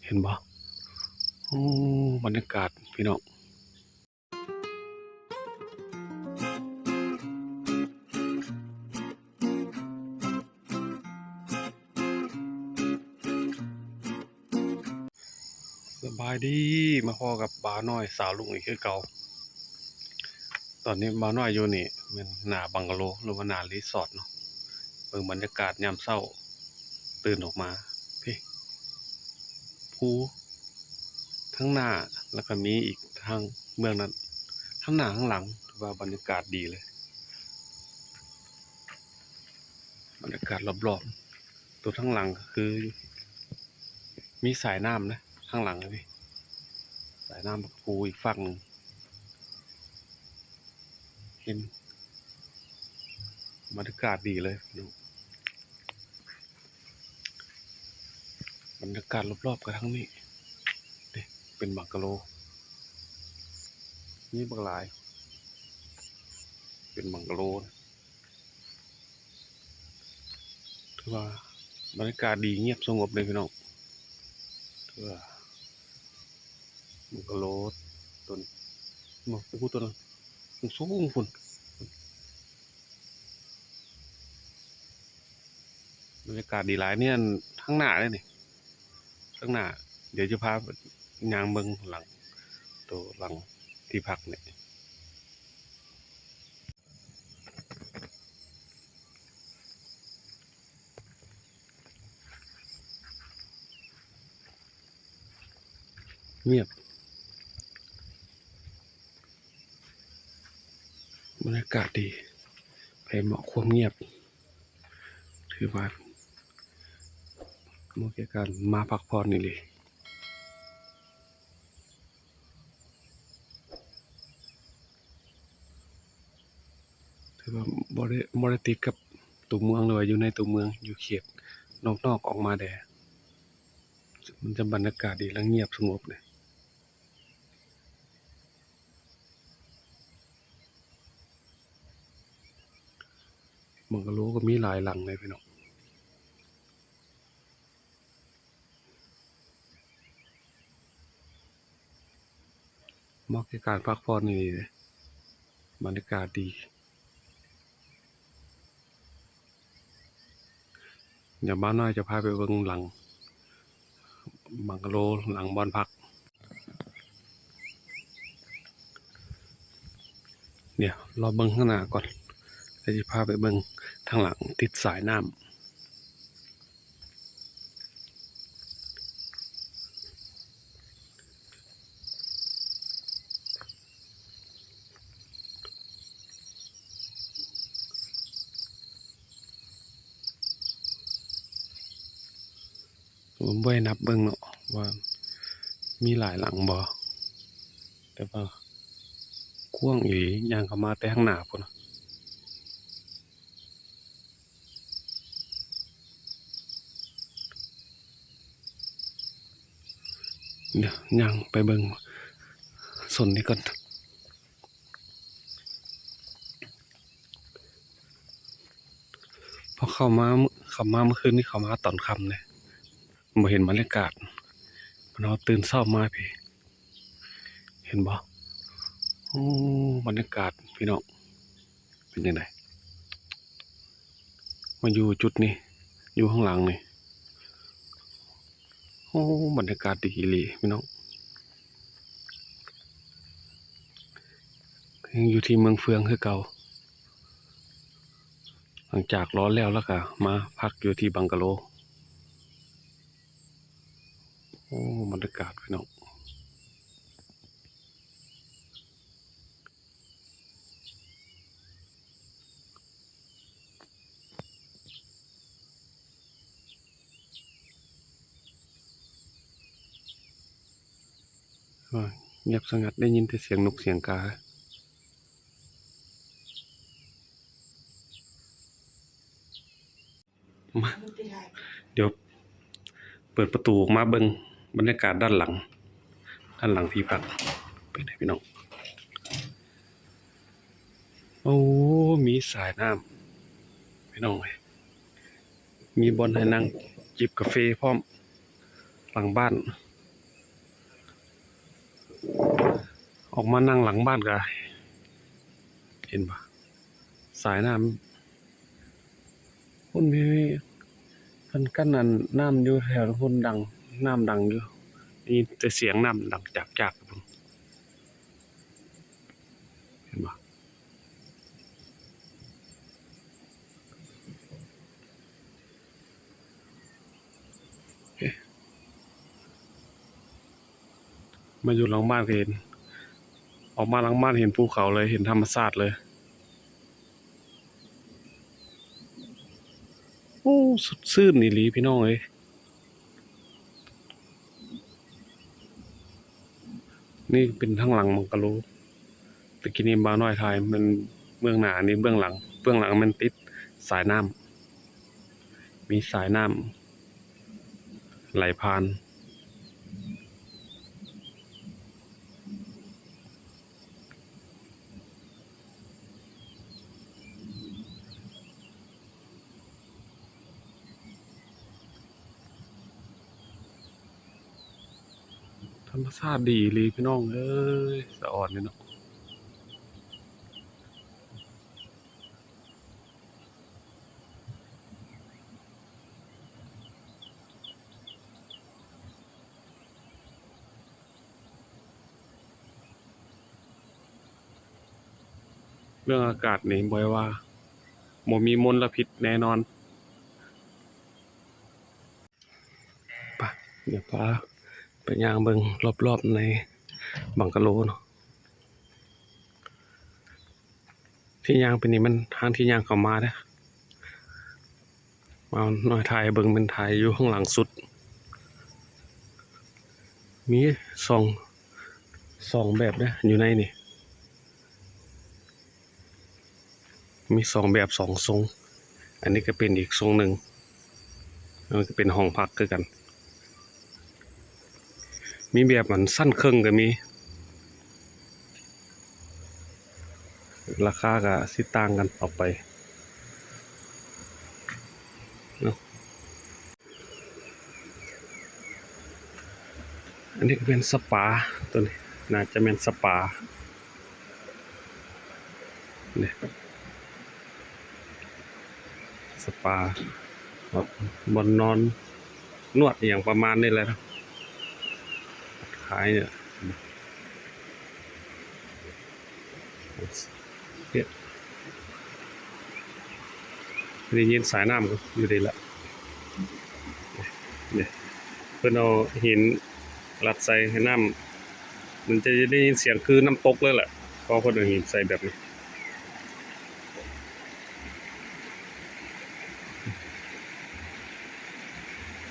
เห็นบ่โอ้บรรยากาศพี่น้องสบายดีมาพอกับบ่าวน้อยสาวลุงอีกคือเก่าตอนนี้บ่าวน้อยอยู่นี่มันหน้าบังกะโลหรือว่าหน้ารีสอร์ทเนาะเบิ่งบรรยากาศยามเช้าตื่นออกมาพี่ภูทั้งหน้าแล้วก็มีอีกทางเมืองนั้นทั้งหน้าทั้งหลังถือว่าบรรยากาศดีเลยบรรยากาศรอบๆตัวทั้งหลังก็คือมีสายน้ำนะข้างหลังนะพี่สายน้ำกับภูอีกฝั่งหนึ่งเห็นบรรยากาศดีเลยบรรยากาศรอบๆกันทั้งนี้นี่เป็นบังกะโลนี่บักหลายเป็นบังกะโลนะถือว่าบรรยากาศดีเงียบสงบเลยพี่น้องถือว่าบังกะโลต้นมาพูดตัวนึงสูงฝุ่นบรรยากาศดีหลายเนี่ยทั้งหน้าเลยนี่ทั้งหน้าเดี๋ยวจะพายางเบิ่งหลังตัวหลังที่พักเนี่ยเงียบบรรยากาศดีไปเหมาะความเงียบถือว่าเหมาะแก่การมาพักผ่อนนี่เลยถือว่าบ่ได้ติดกับตัวเมืองเลยอยู่ในตัวเมืองอยู่เขตนอกออกมาแด่มันจะบรรยากาศดีและเงียบสงบเลยบังกะโลก็มีหลายหลังเลยพี่น้องเหมาะแก่การพักผ่อนนี่เลยบรรยากาศดีเดี๋ยวบ้านน้อยจะพาไปเบิ่งหลังบังกะโลหลังบ้านพักเดี๋ยวรอเบิ่งข้างหน้าก่อนแล้วจะพาไปเบิ่งทางหลังติดสายน้ำผมบ่ได้นับเบิ่งเนาะว่ามีหลายหลังบ่แต่ว่ากว้างอีหลีย่างเข้ามาแต่ข้างหน้าพุ่นน่ะเดี๋ยวย่างไปเบิ่งส่วนนี้ก่อนพอเข้ามาเมื่อคืนนี้เข้ามาตอนค่ำเลยบ่เห็นบรรยากาศมันเอาตื่นเช้ามาพี่เห็นบ่โอ้บรรยากาศพี่น้องเป็นยังไงมาอยู่จุดนี้อยู่ข้างหลังนี่โอ้บรรยากาศดีอีหลีพี่น้องยังอยู่ที่เมืองเฟืองคือเก่าหลังจากร้อนแล้วก็มาพักอยู่ที่บังกะโลโอ้บรรยากาศพี่น้องเงียบสงัดได้ยินแต่เสียงนกเสียงกามาเดี๋ยวเปิดประตูออกมาเบิ่งบรรยากาศด้านหลังที่พักเป็นไงพี่น้องโอ้มีสายน้ำพี่น้องมีบอลให้นั่งจิบกาแฟพร้อมหลังบ้าน ออกมานั่งหลังบ้านก็เห็นปะสายน้ำพุ่นมีกันกั้นนั่นน้ำอยู่แถวพุ่นดังน้ำดังอยู่นี่แต่เสียงน้ำดังจากพุ่นเห็นปะมาอยู่หลังบ้านก็เห็นออกมาหลังบ้านเห็นภูเขาเลยเห็นธรรมชาติเลยโอ้สุดซื่นนี่หลีพี่น้องเอ้ยนี่เป็นทางหลังมังกะโลตะกี้นี้บ่าวน้อยถ่ายมันเบื้องหน้านี่เบื้องหลังมันติดสายน้ำมีสายน้ำไหลผ่านธรรมชาติดีเลยพี่น้องเอ้ยสะอ่อนเลยเนาะเรื่องอากาศนี่บ่อยว่าบ่มีมลพิษแน่นอนปะเดี๋ยวพาไปย่างเบิ่งรอบๆในบังกะโลเนาะที่ย่างเป็นนี่มันทางที่ย่างเข้ามาเด้อมาหน่อยถ่ายเบิ่งเป็นถ่ายอยู่ข้างหลังสุดมีสองแบบนะอยู่ในนี่มีสองแบบสองทรงอันนี้ก็เป็นอีกทรงหนึ่งมันก็เป็นห้องพักคือกันมีแบบมันสั้นครึ่งก็มีราคาก็สิต่างกันออกไปเนาะอันนี้ก็เป็นสปาตัวนี้น่าจะเป็นสปาเนี่ยสปาบนนอนนวดอย่างประมาณนี้แหละนะขายเนี่ยได้ยินสายน้ำก็อยู่ดีละเนี่ยเพื่อนเอาหินลัดใส่ให้น้ำมันจะได้ยินเสียงคือน้ำตกเลยแหละเพราะคนเอาหินใส่แบบนี้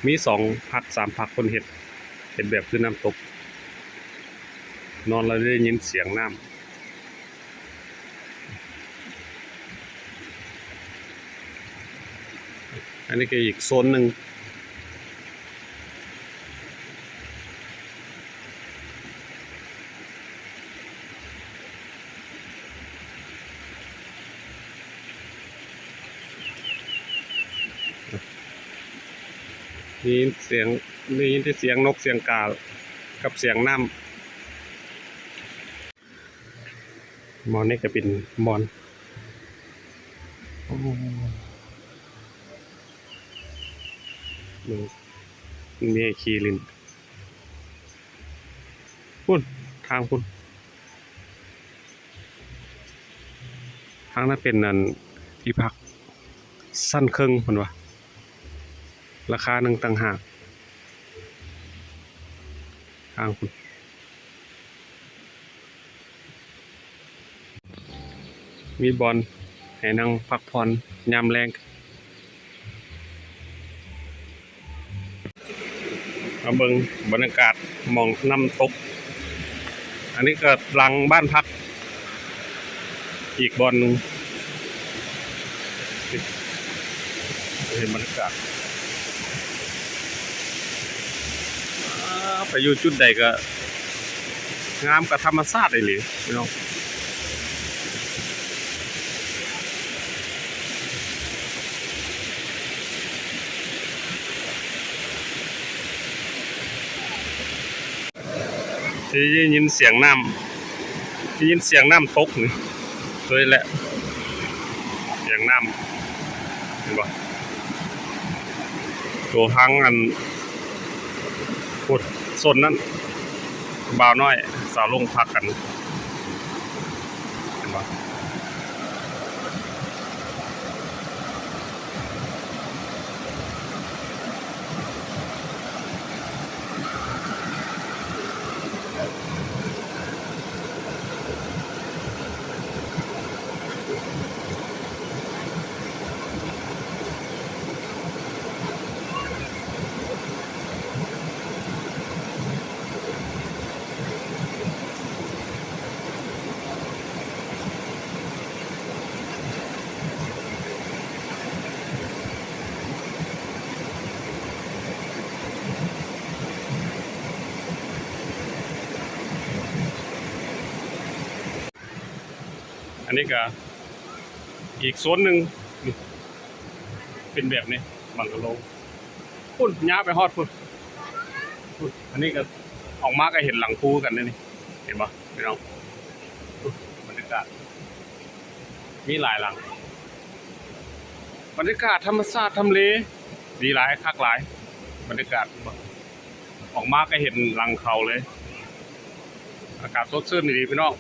มี2 พัก 3 พักคนเห็ดแบบคือน้ำตกนอนเราได้ยินเสียงน้ำอันนี้ก็อีกโซนหนึ่งนี่เสียงนี่ที่เสียงนกเสียงกากับเสียงน้ำมอนนี่ก็เป็นมอนมีคีรินพุ่นทางพุ่นทางนั้นเป็นนั่นที่พักสั้นครึ่งพุ่นวะราคาหนึ่งต่างหากทางพุ่นมีบอลให้นั่งพักผ่อนยามแรงมาเบิ่งบรรยากาศมองน้ำตกอันนี้ก็หลังบ้านพักอีกบอลหนึ่งเห็นบรรยากาศไปอยู่จุดใดก็งามกับธรรมชาติเลยพี่น้องที่ยินเสียงน้ ได้ยินเสียงน้ำตกนี่เลยแหละเสียงน้ำเห็นบ่ตัวทางอันพุดส่วนนั้นบ่าวน้อยสาวลงพักกันเห็นบ่อันนี้ก็อีกโซนหนึ่งนี่เป็นแบบนี้บังกะโลพุ่นย้าไปฮอดพุ่นอันนี้ก็ออกมาก็เห็นหลังภูกันนี่เห็นปะพี่น้องบรรยากาศมีหลายหลังบรรยากาศธรรมชาติทำเลดีหลายคักหลายบรรยากาศออกมาก็เห็นหลังเขาเลยอากาศสดชื่นดีพี่น้อง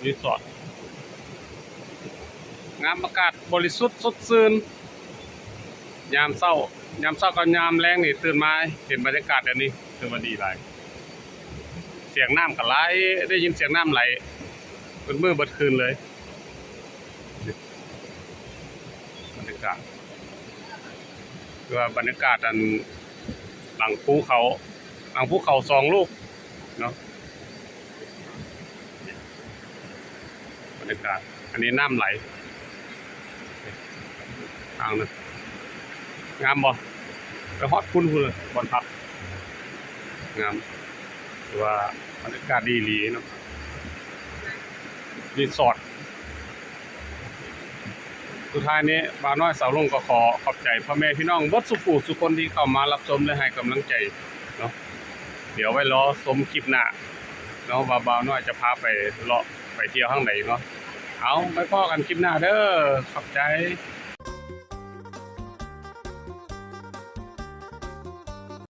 รีสอร์ทงามอากาศบริสุทธิ์สดชื่นยามเช้ากับยามแรงนี่ตื่นมาเห็นบรรยากาศแบบนี้ถือว่าดีหลายเสียงน้ำก็ไหลได้ยินเสียงน้ำไหลเป็นมื้อเบิดคืนเลยบรรยากาศคือว่าบรรยากาศอันหลังภูเขา2 ลูกเนาะบรรยากาศอันนี้น้ำไหลทางนั้นงามบ่ไปฮอดพุ่นเลยบนพักงามหรือว่าบรรยากาศดีหลีเนาะรีสอร์ทสุดท้ายนี้บ่าวน้อยสาวลงก็ขอขอบใจพ่อแม่พี่น้องเบิดสุคนที่เข้ามารับชมและให้กำลังใจเนาะเดี๋ยวไว้รอชมคลิปหน้าเนาะว่าบ่าวน้อยจะพาไปเลาะไปเที่ยวข้างไหนเนาะเอาไปพ้อกันคลิปหน้าเด้อขอบใจ